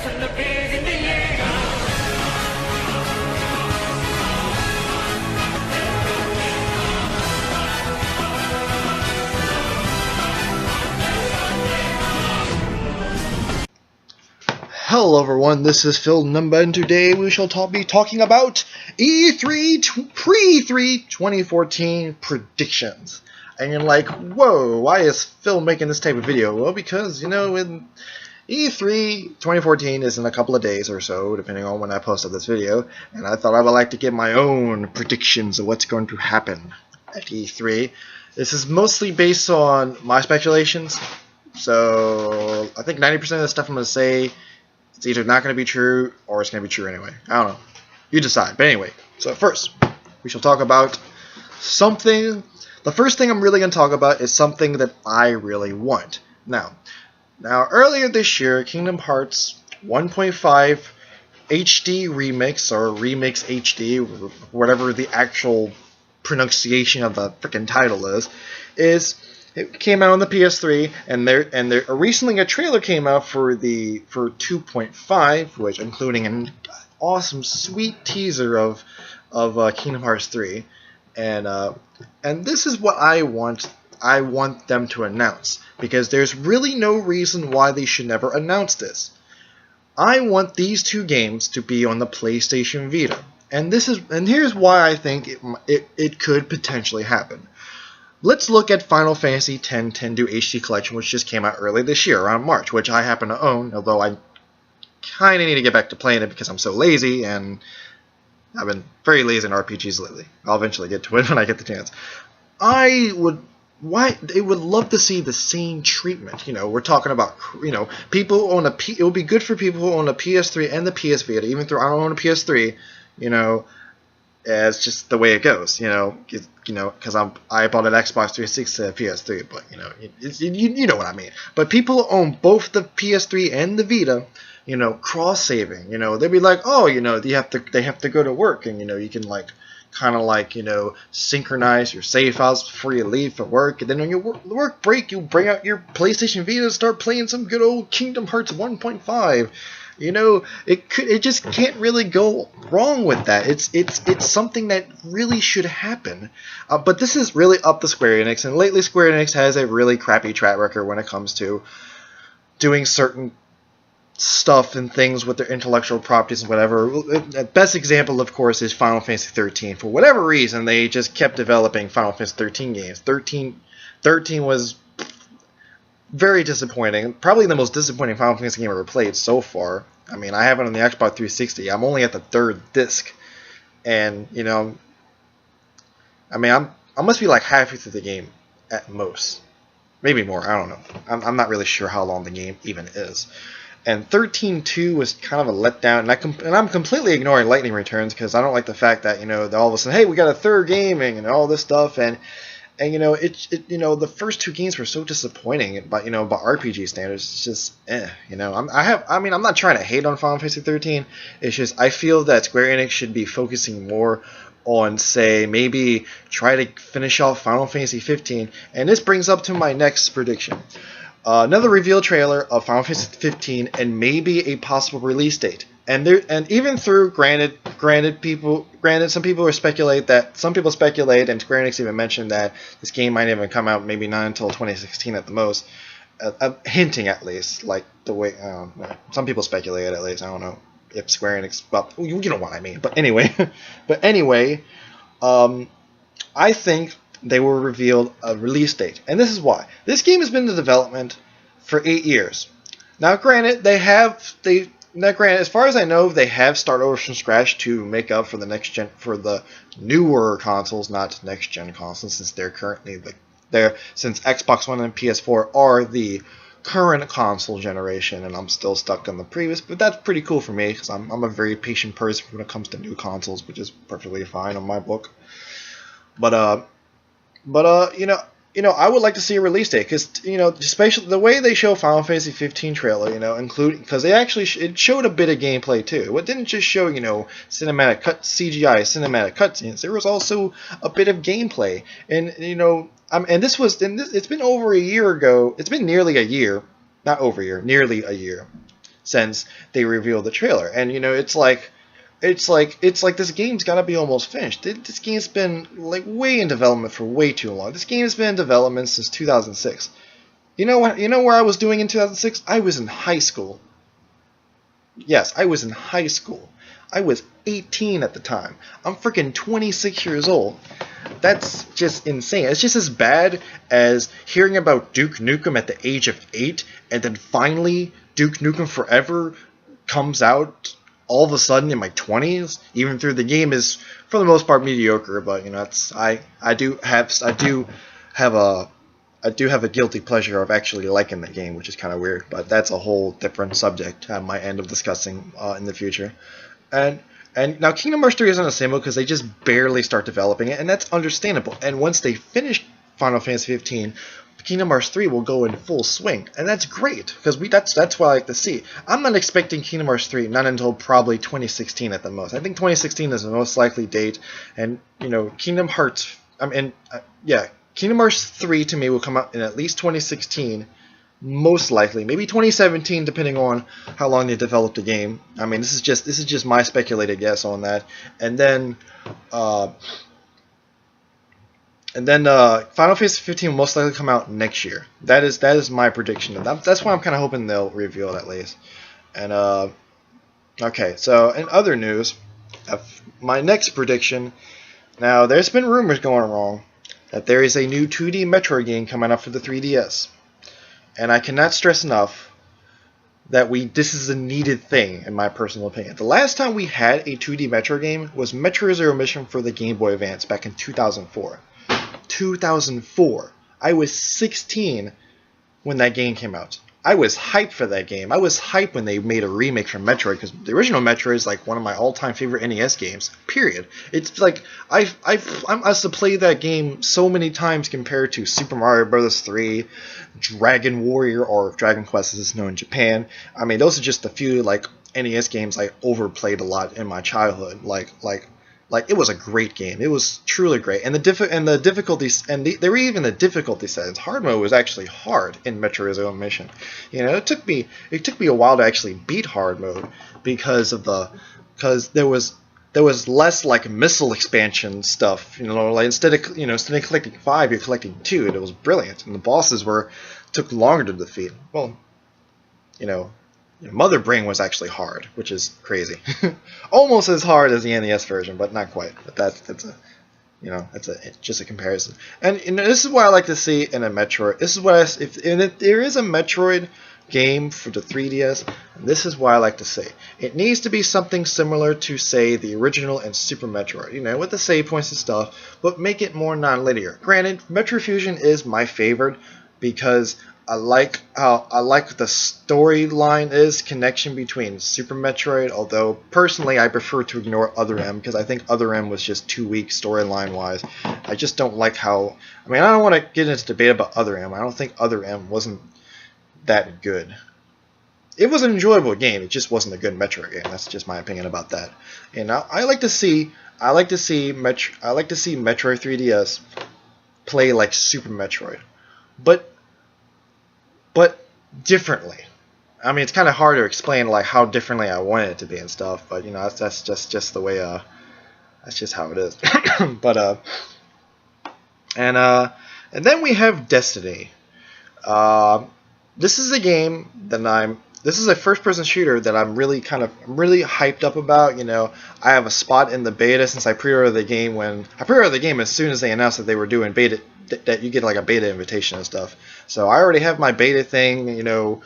Hello everyone, this is Phil Numba, and today we shall be talking about E3 pre-E3 2014 predictions. And you're like, whoa, why is Phil making this type of video? Well, because, in E3 2014 is in a couple of days or so, depending on when I posted this video, and I thought I would like to give my own predictions of what's going to happen at E3. This is mostly based on my speculations, so I think 90% of the stuff I'm going to say it's either not going to be true, or it's going to be true anyway. I don't know. You decide. But anyway, so first, we shall talk about something. The first thing I'm really going to talk about is something that I really want. Now, earlier this year, Kingdom Hearts 1.5 HD Remix, or Remix HD, whatever the actual pronunciation of the freaking title is it came out on the PS3, and there recently a trailer came out for 2.5, which including an awesome, sweet teaser of Kingdom Hearts 3, and this is what I want. I want them to announce, because there's really no reason why they should never announce this. I want these two games to be on the PlayStation Vita, and here's why I think it could potentially happen. Let's look at Final Fantasy X 10-Do HD Collection, which just came out early this year, around March, which I happen to own, although I kind of need to get back to playing it because I'm so lazy, and I've been very lazy in RPGs lately. I'll eventually get to it when I get the chance. They would love to see the same treatment. We're talking about, people own it would be good for people who own a PS3 and the PS Vita, even though I don't own a PS3, it's just the way it goes, because I bought an Xbox 360 and a PS3, but you know what I mean. But people who own both the PS3 and the Vita, cross saving, they'd be like, oh, they have to go to work, and you can synchronize your save files before you leave for work, and then on your work break, you bring out your PlayStation Vita and start playing some good old Kingdom Hearts 1.5. It just can't really go wrong with that. It's something that really should happen. But this is really up to Square Enix, and lately Square Enix has a really crappy track record when it comes to doing certain stuff and things with their intellectual properties and whatever. The best example, of course, is Final Fantasy 13. For whatever reason, they just kept developing Final Fantasy 13 games. 13 was very disappointing. Probably the most disappointing Final Fantasy game I've ever played so far. I mean, I have it on the Xbox 360. I'm only at the third disc. And, I must be like halfway through the game at most. Maybe more, I don't know. I'm not really sure how long the game even is. And 13.2 was kind of a letdown. And I'm completely ignoring Lightning Returns, because I don't like the fact that, they're all of a sudden, hey, we got a third gaming and all this stuff. And the first two games were so disappointing, but by RPG standards, it's just I'm not trying to hate on Final Fantasy 13. It's just I feel that Square Enix should be focusing more on, say, maybe try to finish off Final Fantasy 15. And this brings up to my next prediction. Another reveal trailer of Final Fantasy 15 and maybe a possible release date. And even through granted some people speculate, and Square Enix even mentioned that this game might even come out maybe not until 2016 at the most, hinting at least, like the way some people speculate at least. I don't know if Square Enix, well, you know what I mean. But anyway, I think they will reveal a release date, and this is why. This game has been in development for 8 years. Now, granted, as far as I know, they have started over from scratch to make up for the newer consoles, not next gen consoles, since they're currently since Xbox One and PS4 are the current console generation, and I'm still stuck on the previous. But that's pretty cool for me, because I'm a very patient person when it comes to new consoles, which is perfectly fine on my book. But I would like to see a release date, because especially the way they show Final Fantasy 15 trailer, including, because they actually it showed a bit of gameplay too. It didn't just show CGI cinematic cutscenes. There was also a bit of gameplay, and it's been over a year ago. It's been nearly a year, not over a year, nearly a year, since they revealed the trailer. And you know, it's like this game's got to be almost finished. This game's been like way in development for way too long. This game has been in development since 2006. You know what? You know where I was doing in 2006? I was in high school. Yes, I was in high school. I was 18 at the time. I'm freaking 26 years old. That's just insane. It's just as bad as hearing about Duke Nukem at the age of 8, and then finally Duke Nukem Forever comes out all of a sudden in my 20s. Even though the game is for the most part mediocre, but you know, I do have a guilty pleasure of actually liking the game, which is kind of weird, but that's a whole different subject I might end up discussing in the future. And now Kingdom Hearts 3 isn't the same because they just barely start developing it, and that's understandable. And once they finish Final Fantasy 15, Kingdom Hearts 3 will go in full swing, and that's great because that's what I like to see. I'm not expecting Kingdom Hearts 3 not until probably 2016 at the most. I think 2016 is the most likely date, and you know, Kingdom Hearts 3 to me will come out in at least 2016, most likely, maybe 2017, depending on how long they develop the game. I mean, this is just my speculated guess on that. And then Final Fantasy 15 will most likely come out next year. That is my prediction. That's why I'm kind of hoping they'll reveal it at least. And okay, so in other news, my next prediction. Now, there's been rumors going wrong that there is a new 2D Metroid game coming out for the 3DS. And I cannot stress enough that this is a needed thing, in my personal opinion. The last time we had a 2D Metroid game was Metroid Zero Mission for the Game Boy Advance back in 2004. 2004. I was 16 when that game came out. I was hyped for that game. I was hyped when they made a remake for Metroid, because the original Metroid is like one of my all-time favorite NES games. Period. It's like I used to play that game so many times compared to Super Mario Bros. 3, Dragon Warrior, or Dragon Quest as it's known in Japan. I mean, those are just a few like NES games I overplayed a lot in my childhood. Like it was a great game. It was truly great, and the difficulties, and there were even the difficulty settings. Hard mode was actually hard in Metroid Zero Mission. You know, it took me a while to actually beat hard mode because there was less like missile expansion stuff. You know, like instead of collecting 5, you're collecting 2, and it was brilliant. And the bosses took longer to defeat. Well, you know. Mother Brain was actually hard, which is crazy. Almost as hard as the NES version, but not quite. But it's just a comparison. And this is what I like to see in a Metroid. This is what if there is a Metroid game for the 3DS, this is what I like to see. It needs to be something similar to, say, the original and Super Metroid. You know, with the save points and stuff, but make it more non-linear. Granted, Metroid Fusion is my favorite because I like the storyline is connection between Super Metroid, although personally I prefer to ignore Other M because I think Other M was just too weak storyline wise. I just don't like how, I mean, I don't want to get into debate about Other M. I don't think Other M wasn't that good. It was an enjoyable game, it just wasn't a good Metroid game. That's just my opinion about that. And I like to see Metroid 3DS play like Super Metroid. But differently. I mean, it's kind of hard to explain like how differently I want it to be and stuff, but you know, that's just the way that's just how it is. But and then we have Destiny. This is a game that this is a first-person shooter that I'm really hyped up about. You know, I have a spot in the beta since I pre-ordered the game as soon as they announced that they were doing beta, that you get like a beta invitation and stuff. So I already have my beta thing, you know,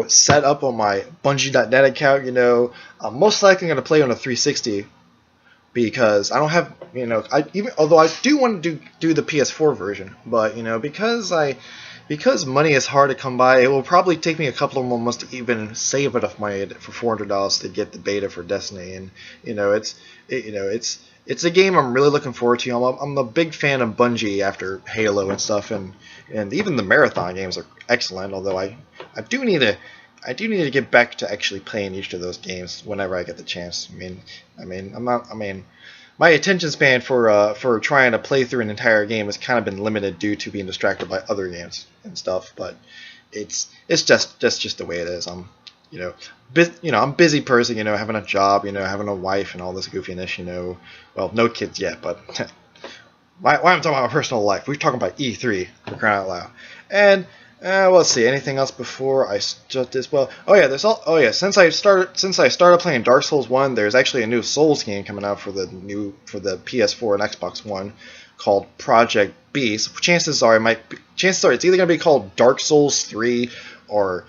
set up on my Bungie.net account. You know, I'm most likely going to play on a 360 because I don't have, you know, although I do want to do the PS4 version, but you know, because money is hard to come by, it will probably take me a couple of more months to even save enough money for $400 to get the beta for Destiny. And you know, it's a game I'm really looking forward to. I'm a big fan of Bungie after Halo and stuff, and even the Marathon games are excellent. Although I do need to get back to actually playing each of those games whenever I get the chance. My attention span for trying to play through an entire game has kind of been limited due to being distracted by other games and stuff. But it's just the way it is. I'm a busy person, having a job, having a wife and all this goofiness, well, no kids yet, but why I'm talking about my personal life? We're talking about E3, for crying out loud. And let's see, anything else before I start this? Well, since I started playing Dark Souls 1, there's actually a new Souls game coming out for the PS4 and Xbox One called Project Beast. Chances are it's either going to be called Dark Souls 3 or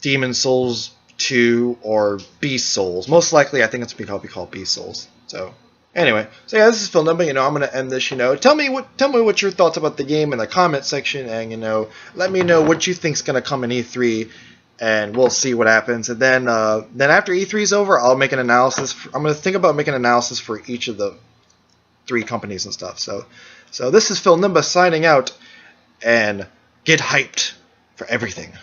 Demon Souls 2 or Beast Souls. Most likely, I think it's going to be called Beast Souls. So anyway, this is Phil Numba. I'm going to end this. Tell me what your thoughts about the game in the comment section, and let me know what you think's going to come in E3, and we'll see what happens. And then after E3 is over, I'll make an analysis. I'm going to think about making an analysis for each of the 3 companies and stuff. So this is Phil Numba signing out, and get hyped for everything.